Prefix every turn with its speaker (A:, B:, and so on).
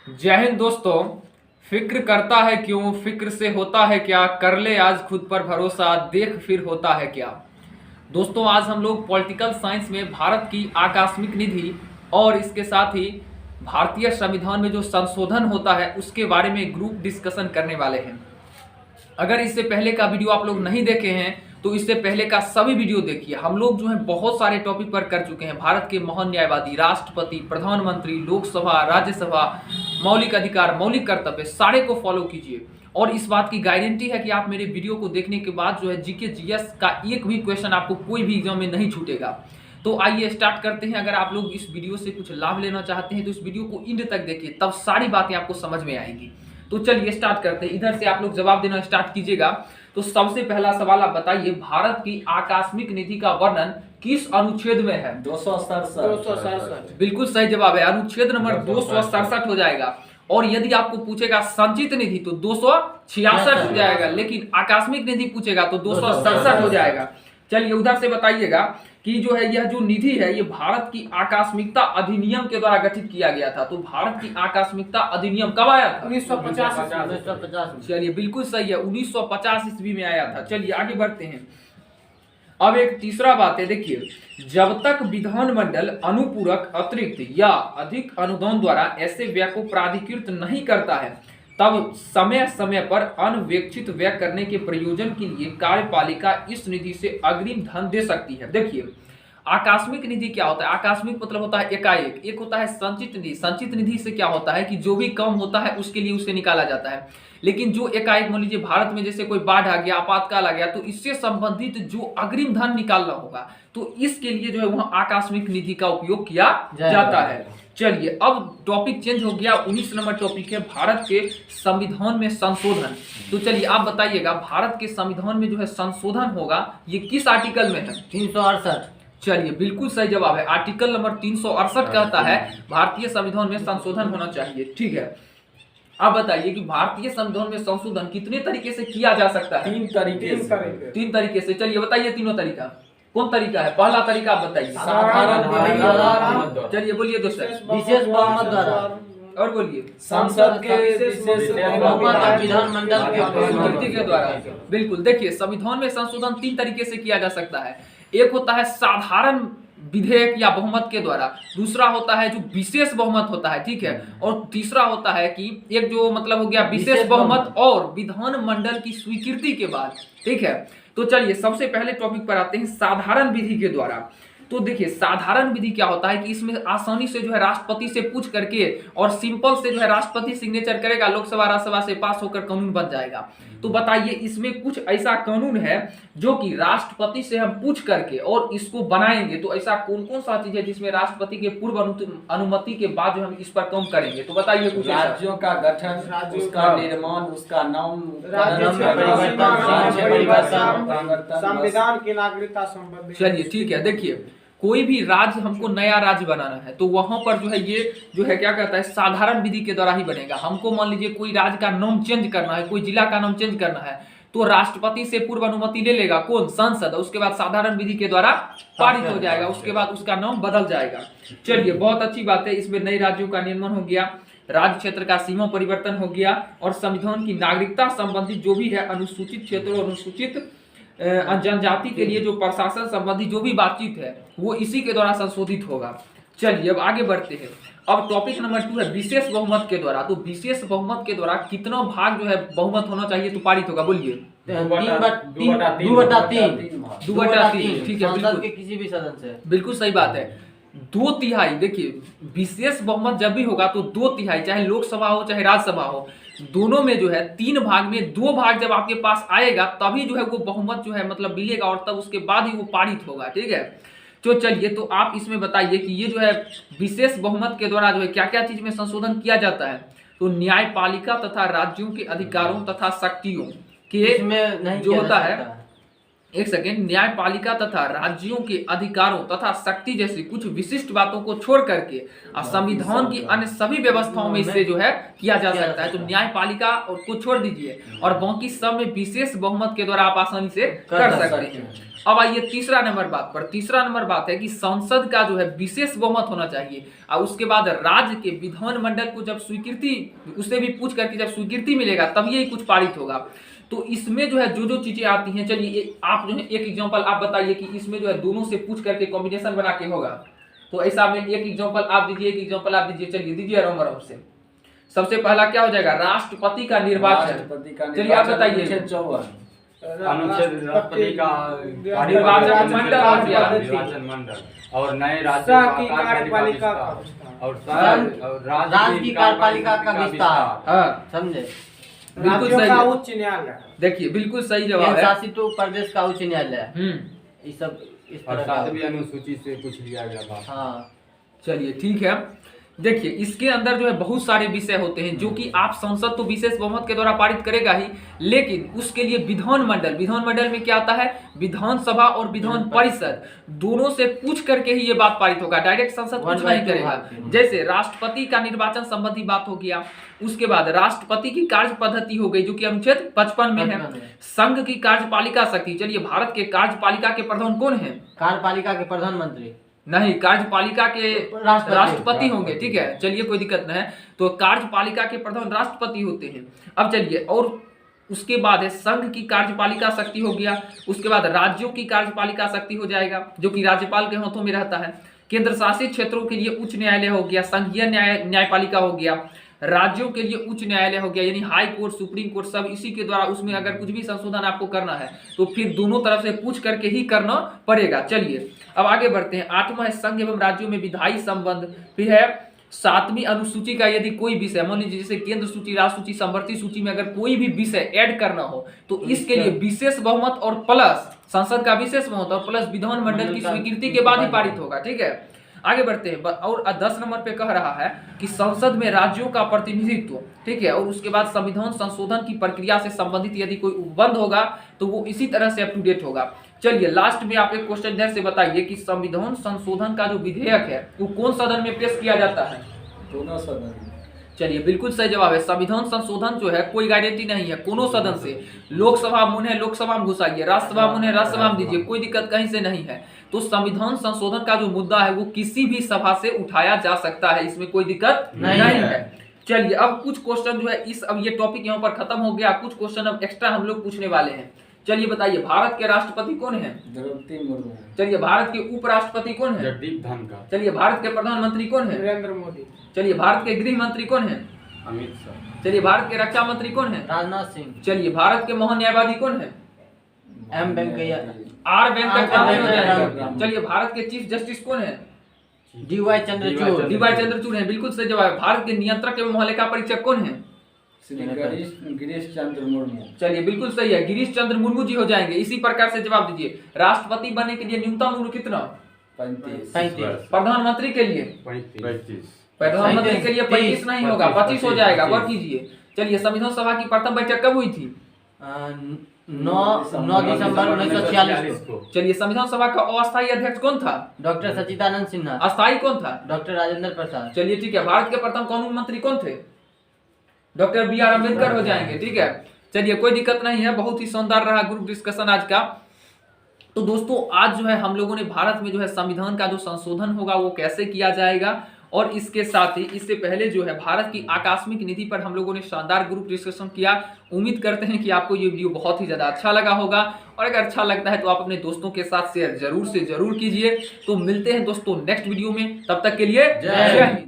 A: जय हिंद दोस्तों। फिक्र करता है क्यों, फिक्र से होता है क्या, कर ले आज खुद पर भरोसा, देख फिर होता है क्या। दोस्तों आज हम लोग पॉलिटिकल साइंस में भारत की आकस्मिक निधि और इसके साथ ही भारतीय संविधान में जो संशोधन होता है उसके बारे में ग्रुप डिस्कशन करने वाले हैं। अगर इससे पहले का वीडियो आप लोग नहीं देखे हैं तो इससे पहले का सभी वीडियो देखिए। हम लोग जो है बहुत सारे टॉपिक पर कर चुके हैं। भारत के महान न्यायवादी, राष्ट्रपति, प्रधानमंत्री, लोकसभा, राज्यसभा, मौलिक अधिकार, मौलिक कर्तव्य, सारे को फॉलो कीजिए। और इस बात की गारंटी है कि आप मेरे वीडियो को देखने के बाद जो है जीके जीएस का एक भी क्वेश्चन आपको कोई भी एग्जाम में नहीं छूटेगा। तो आइए स्टार्ट करते हैं। अगर आप लोग इस वीडियो से कुछ लाभ लेना चाहते हैं तो इस वीडियो को एंड तक देखिए, तब सारी बातें आपको समझ में आएंगी। तो चलिए स्टार्ट करते हैं। इधर से आप लोग जवाब देना स्टार्ट कीजिएगा। तो सबसे पहला सवाल आप बताइए, भारत की आकस्मिक निधि का वर्णन किस अनुच्छेद में है?
B: 267।
A: बिल्कुल सही जवाब है, अनुच्छेद नंबर 267 हो जाएगा। और यदि आपको पूछेगा संचित निधि तो 266 हो जाएगा, लेकिन आकस्मिक निधि पूछेगा तो 267 हो जाएगा। चलिए उधर से बताइएगा कि जो है यह जो निधि है ये भारत की आकस्मिकता अधिनियम के द्वारा गठित किया गया था। तो भारत की आकस्मिकता अधिनियम कब आया था?
B: 1950।
A: चलिए बिल्कुल सही है, 1950 ईस्वी में आया था। चलिए आगे बढ़ते हैं। अब एक तीसरा बात है, देखिए, जब तक विधानमंडल अनुपूरक, अतिरिक्त या अधिक अनुदान द्वारा ऐसे व्यय को प्राधिकृत नहीं करता है तब समय समय पर अनवेक्षित व्यय करने के प्रयोजन के लिए कार्यपालिका इस निधि से अग्रिम धन दे सकती है। देखिए आकस्मिक निधि क्या होता है? आकस्मिक मतलब होता है एकाएक। एक होता है संचित निधि। संचित निधि से क्या होता है कि जो भी कम होता है उसके लिए उसे निकाला जाता है। लेकिन जो एकाएक, मान लीजिए भारत में जैसे कोई बाढ़ आ गया, आपातकाल आ गया, तो इससे संबंधित जो अग्रिम धन निकालना होगा तो इसके लिए जो है वहां आकस्मिक निधि का उपयोग किया जाता है। चलिए अब टॉपिक चेंज हो गया। 19 नंबर टॉपिक है भारत के संविधान में संशोधन। तो चलिए आप बताइएगा, भारत के संविधान में जो है संशोधन होगा ये किस आर्टिकल में है?
B: 368।
A: चलिए बिल्कुल सही जवाब है, आर्टिकल नंबर 368 कहता है भारतीय संविधान में संशोधन होना चाहिए। ठीक है, अब बताइए कि भारतीय संविधान में संशोधन कितने तरीके से किया जा सकता है? तीन तरीके से। चलिए बताइए तीनों तरीका। कौन तरीका है? पहला तरीका आप बताइए। चलिए बोलिए दूसरा।
B: विशेष बहुमत द्वारा।
A: और बोलिए।
B: संसद के विशेष बहुमत और विधानमंडल
A: के द्वारा। बिल्कुल, देखिए संविधान में संशोधन तीन तरीके से किया जा सकता है। एक होता है साधारण विधेयक या बहुमत के द्वारा, दूसरा होता है जो विशेष बहुमत होता है, ठीक है, और तीसरा होता है कि एक जो मतलब हो गया विशेष बहुमत और विधानमंडल की स्वीकृति के बाद। ठीक है, तो चलिए सबसे पहले टॉपिक पर आते हैं, साधारण विधि के द्वारा। तो देखिए साधारण विधि क्या होता है कि इसमें आसानी से जो है राष्ट्रपति से पूछ करके और सिंपल से जो है राष्ट्रपति सिग्नेचर करेगा, लोकसभा राज्यसभा से पास होकर कानून बन जाएगा। तो बताइए इसमें कुछ ऐसा कानून है जो कि राष्ट्रपति से हम पूछ करके और इसको बनाएंगे, तो ऐसा कौन कौन सा चीज है जिसमें राष्ट्रपति के पूर्व अनुमति के बाद जो हम इस पर काम करेंगे? तो बताइए कुछ।
B: राज्यों का गठन, उसका निर्माण, उसका नाम,
C: संविधान की नागरिकता संबंधी।
A: चलिए ठीक है, देखिए कोई भी राज्य हमको नया राज्य बनाना है तो वहां पर जो है ये जो है क्या कहता है साधारण विधि के द्वारा ही बनेगा। हमको मान लीजिए कोई राज्य का नाम चेंज करना है, कोई जिला का नाम चेंज करना है तो राष्ट्रपति से पूर्व अनुमति ले लेगा कौन? संसद। उसके बाद साधारण विधि के द्वारा पारित हो जाएगा, उसके बाद उसका नाम बदल जाएगा। चलिए बहुत अच्छी बात है, इसमें नए राज्यों का निर्माण हो गया, राज्य क्षेत्र का सीमा परिवर्तन हो गया और संविधान की नागरिकता संबंधित जो भी है अनुसूचित क्षेत्रों, अनुसूचित जनजाति के लिए जो प्रशासन संबंधी जो भी बातचीत है वो इसी के द्वारा संशोधित होगा। चलिए अब आगे बढ़ते हैं। अब टॉपिक नंबर 2 है विशेष बहुमत के द्वारा। तो विशेष बहुमत के द्वारा कितना भाग जो है बहुमत होना चाहिए तो पारित होगा? बोलिए। 2/3। ठीक है,
B: संसद के किसी भी सदन से।
A: बिल्कुल सही बात है, 2/3। देखिए विशेष बहुमत जब भी होगा तो 2/3, चाहे लोकसभा हो चाहे राज्यसभा हो, दोनों में जो है 3 भाग में 2 भाग जब आपके पास आएगा तभी जो है वो बहुमत जो है मतलब मिलेगा और तब उसके बाद ही वो पारित होगा। ठीक है, तो चलिए तो आप इसमें बताइए कि ये जो है विशेष बहुमत के द्वारा जो है क्या क्या चीज में संशोधन किया जाता है? तो न्यायपालिका तथा राज्यों के अधिकारों तथा शक्तियों के
B: इसमें नहीं
A: जो होता है एक सेकेंड, न्यायपालिका तथा राज्यों के अधिकारों तथा शक्ति जैसी कुछ विशिष्ट बातों को छोड़ करके संविधान की अन्य सभी व्यवस्थाओं में इससे जो है किया जा सकता है। तो न्यायपालिका को छोड़ दीजिए और बाकी सब में विशेष बहुमत के द्वारा आप आसानी से कर सकते हैं। अब आइए तीसरा नंबर बात पर। तीसरा नंबर बात है कि संसद का जो है विशेष बहुमत होना चाहिए और उसके बाद राज्य के विधानमंडल को जब स्वीकृति, उससे भी पूछ करके जब स्वीकृति मिलेगा तब यही कुछ पारित होगा। तो इसमें जो है जो जो चीजें आती हैं, चलिए आप जो है एक एग्जांपल आप बताइए कि इसमें जो है दोनों से पूछ करके कॉम्बिनेशन बना के होगा। तो ऐसा में एक एग्जांपल आप दीजिए, एक एग्जांपल आप दीजिए। चलिए दीजिए आराम आराम से। सबसे पहला क्या हो जाएगा? राष्ट्रपति का निर्वाचन। चलिए आप बताइए।
D: अनुच्छेद राष्ट्रपति का
A: निर्वाचन
D: मंडल और नए राज्यों
C: की कार्यपालिका
D: और
B: राज्य की कार्यपालिका का विस्तार,
A: हाँ
B: समझे?
A: बिल्कुल
C: राज्यों
A: सही
C: का
A: है।
C: उच्च न्यायालय।
A: देखिए बिल्कुल सही जवाब है।
B: शासित प्रदेश का उच्च न्यायालय, ये सब इस
D: और
B: तरह का।
D: 7वीं अनुसूची से कुछ लिया गया था।
B: हाँ,
A: चलिए ठीक है। देखिए इसके अंदर जो है बहुत सारे विषय होते हैं जो कि आप संसद तो विशेष बहुमत के द्वारा पारित करेगा ही, लेकिन उसके लिए विधानमंडल में क्या आता है? विधानसभा और विधान परिषद दोनों से पूछ करके ही ये बात पारित होगा। डायरेक्ट संसद कुछ नहीं करेगा। जैसे राष्ट्रपति का निर्वाचन संबंधी बात हो गया, उसके बाद राष्ट्रपति की कार्य पद्धति हो गई जो कि अनुच्छेद 55 में है। संघ की कार्यपालिका शक्ति, चलिए भारत के कार्यपालिका के प्रधान कौन है?
B: कार्यपालिका के प्रधानमंत्री
A: नहीं, कार्यपालिका के राष्ट्रपति होंगे। ठीक है, चलिए कोई दिक्कत नहीं है। तो कार्यपालिका के प्रधान राष्ट्रपति होते हैं। अब चलिए, और उसके बाद है संघ की कार्यपालिका शक्ति हो गया। उसके बाद राज्यों की कार्यपालिका शक्ति हो जाएगा जो कि राज्यपाल के हाथों में रहता है। केंद्र शासित क्षेत्रों के लिए उच्च न्यायालय हो गया, संघीय न्यायपालिका हो गया। राज्यों के लिए उच्च न्यायालय हो गया, यानी हाई कोर्ट, सुप्रीम कोर्ट, सब इसी के द्वारा। उसमें अगर कुछ भी संशोधन आपको करना है तो फिर दोनों तरफ से पूछ करके ही करना पड़ेगा। चलिए अब आगे बढ़ते हैं। 8वां है संघ एवं राज्यों में विधायी संबंध। फिर है 7वीं अनुसूची का यदि कोई विषय, मान लीजिए जैसे केंद्र सूची, राज्य सूची, समवर्ती सूची में अगर कोई भी विषय ऐड करना हो तो इसके लिए विशेष बहुमत और प्लस संसद का विशेष बहुमत और प्लस विधानमंडल की स्वीकृति के बाद ही पारित होगा। ठीक है, आगे बढ़ते हैं। और 10 नंबर पे कह रहा है कि संसद में राज्यों का प्रतिनिधित्व। ठीक है, और उसके बाद संविधान संशोधन की प्रक्रिया से संबंधित यदि कोई उपबंध होगा तो वो इसी तरह से अप टू डेट होगा। चलिए लास्ट में आप एक क्वेश्चन इधर से बताइए कि संविधान संशोधन का जो विधेयक है वो कौन सदन में पेश किया जाता है?
D: दोनों सदन।
A: चलिए बिल्कुल सही जवाब है। संविधान संशोधन जो है कोई गारंटी नहीं है, कोनो सदन से। लोकसभा मुने लोकसभा में घुसाइए, राज्यसभा मुने राज्यसभा में दीजिए, कोई दिक्कत कहीं से नहीं है। तो संविधान संशोधन का जो मुद्दा है वो किसी भी सभा से उठाया जा सकता है, इसमें कोई दिक्कत नहीं है। चलिए अब कुछ क्वेश्चन जो है अब ये टॉपिक यहाँ पर खत्म हो गया। कुछ क्वेश्चन अब एक्स्ट्रा हम लोग पूछने वाले हैं। चलिए बताइए, भारत के राष्ट्रपति कौन है?
D: द्रौपदी मुर्मू।
A: चलिए भारत के उपराष्ट्रपति कौन है?
D: जगदीप धनखड़।
A: चलिए भारत के प्रधानमंत्री कौन है?
C: नरेंद्र मोदी।
A: चलिए भारत के गृह मंत्री कौन है?
D: अमित शाह।
A: चलिए भारत के रक्षा मंत्री कौन है?
B: राजनाथ सिंह।
A: चलिए भारत के महान्यायवादी कौन है?
B: M Venkaiah
A: or Venkat Naidu. चलिए भारत के चीफ जस्टिस कौन है?
B: डीवाई चंद्रचूड़।
A: डीवाई चंद्रचूड़ है, बिल्कुल सही जवाब। भारत के नियंत्रक एवं महालेखा परीक्षक कौन है?
D: गिरीश चंद्र मुर्मू।
A: चलिए बिल्कुल सही है, गिरीश चंद्र मुर्मू जी हो जाएंगे। इसी प्रकार से जवाब दीजिए। राष्ट्रपति बनने के लिए न्यूनतम उम्र कितना?
B: 35।
A: प्रधानमंत्री के लिए?
D: 35।
A: प्रधानमंत्री के लिए 35 नहीं होगा, 25 हो जाएगा। गौर कीजिए। चलिए संविधान सभा की प्रथम बैठक कब हुई थी?
B: 9 दिसंबर 1946 को।
A: चलिए संविधान सभा का अस्थायी अध्यक्ष कौन था?
B: डॉक्टर सच्चिदानंद सिन्हा।
A: अस्थायी कौन था?
B: डॉक्टर राजेंद्र प्रसाद।
A: चलिए ठीक है। भारत के प्रथम कानून मंत्री कौन थे? डॉक्टर बी आर अम्बेडकर हो जाएंगे। ठीक है, चलिए कोई दिक्कत नहीं है। बहुत ही शानदार रहा ग्रुप डिस्कशन आज का। तो दोस्तों आज जो है हम लोगों ने भारत में जो है संविधान का जो संशोधन होगा वो कैसे किया जाएगा, और इसके साथ ही इससे पहले जो है भारत की आकस्मिक नीति पर हम लोगों ने शानदार ग्रुप डिस्कशन किया। उम्मीद करते हैं कि आपको ये वीडियो बहुत ही ज्यादा अच्छा लगा होगा, और अगर अच्छा लगता है तो आप अपने दोस्तों के साथ शेयर जरूर से जरूर कीजिए। तो मिलते हैं दोस्तों नेक्स्ट वीडियो में, तब तक के लिए जय हिंद।